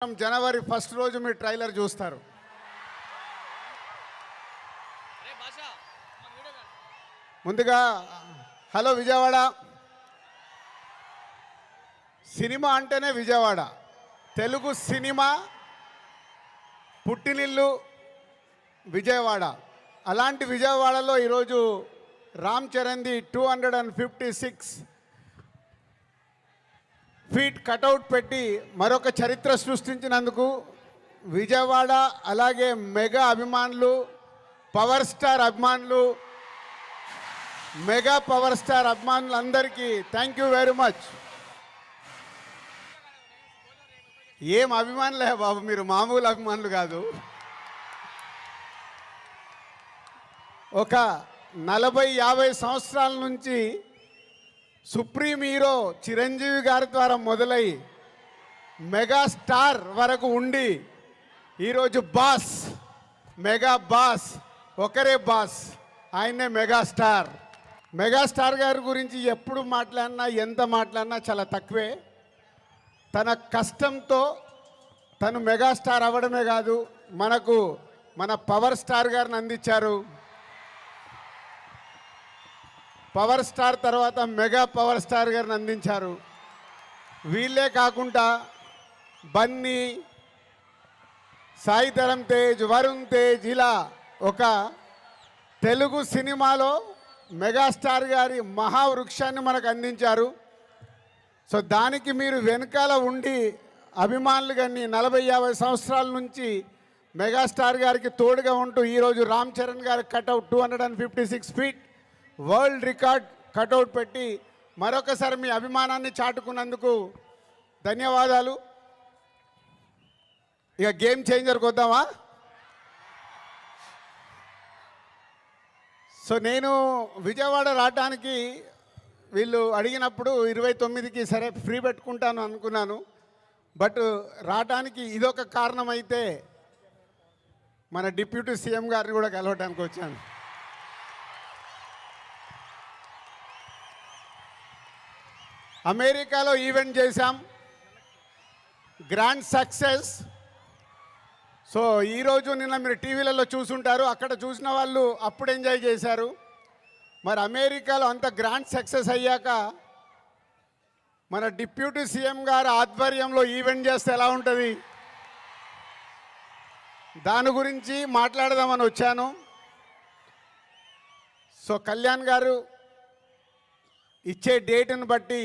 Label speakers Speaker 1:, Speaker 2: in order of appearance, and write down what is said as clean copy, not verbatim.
Speaker 1: జనవరి 1 రోజు మీరు ట్రైలర్ చూస్తారు. ముందుగా హలో విజయవాడ. సినిమా అంటేనే విజయవాడ. తెలుగు సినిమా పుట్టినిల్లు విజయవాడ. అలాంటి విజయవాడలో ఈరోజు రామ్ చరణ్ది 256 ఫీట్ కటౌట్ పెట్టి మరొక చరిత్ర సృష్టించినందుకు విజయవాడ అలాగే మెగా అభిమానులు, పవర్ స్టార్ అభిమానులు, మెగా పవర్ స్టార్ అభిమానులందరికీ థ్యాంక్ యూ వెరీ మచ్. ఏం అభిమానులే బాబు, మీరు మామూలు అభిమానులు కాదు. ఒక 40-50 సంవత్సరాల నుంచి సుప్రీం హీరో చిరంజీవి గారి ద్వారా మొదలై మెగాస్టార్ వరకు ఉండి ఈరోజు బాస్, మెగా బాస్, ఒకరే బాస్, ఆయనే మెగాస్టార్. మెగాస్టార్ గారి గురించి ఎప్పుడు మాట్లాడినా ఎంత మాట్లాడినా చాలా తక్కువే. తన కష్టంతో తను మెగాస్టార్ అవ్వడమే కాదు, మనకు మన పవర్ స్టార్ గారిని అందించారు. పవర్ స్టార్ తర్వాత మెగా పవర్ స్టార్ గారిని అందించారు. వీళ్ళే కాకుండా బన్నీ, సాయి ధరమ్ తేజ్, వరుణ్ తేజ్, ఇలా ఒక తెలుగు సినిమాలో మెగాస్టార్ గారి మహావృక్షాన్ని మనకు అందించారు. సో దానికి మీరు వెనకాల ఉండి అభిమానులు కానీ 40-50 సంవత్సరాల నుంచి మెగాస్టార్ గారికి తోడుగా ఉంటూ ఈరోజు రామ్ చరణ్ గారి cutout 256 feet world record cutout పెట్టి మరొకసారి మీ అభిమానాన్ని చాటుకున్నందుకు ధన్యవాదాలు. ఇక గేమ్ చేంజర్కి వద్దామా? సో నేను విజయవాడ రావడానికి వీళ్ళు అడిగినప్పుడు 29కి సరే ఫ్రీ పెట్టుకుంటాను అనుకున్నాను. బట్ రావడానికి ఇదొక కారణం అయితే మన డిప్యూటీ సీఎం గారిని కూడా కలవడానికి వచ్చాను. అమెరికాలో ఈవెంట్ చేశాం, గ్రాండ్ సక్సెస్. సో ఈరోజు నిన్న మీరు టీవీలలో చూసుంటారు, అక్కడ చూసిన వాళ్ళు అప్పుడు ఎంజాయ్ చేశారు. మరి అమెరికాలో అంత గ్రాండ్ సక్సెస్ అయ్యాక మన డిప్యూటీ సీఎం గారు ఆధ్వర్యంలో ఈవెంట్ చేస్తే ఎలా ఉంటుంది, దాని గురించి మాట్లాడదామని వచ్చాను. సో కళ్యాణ్ గారు ఇచ్చే డేట్ని బట్టి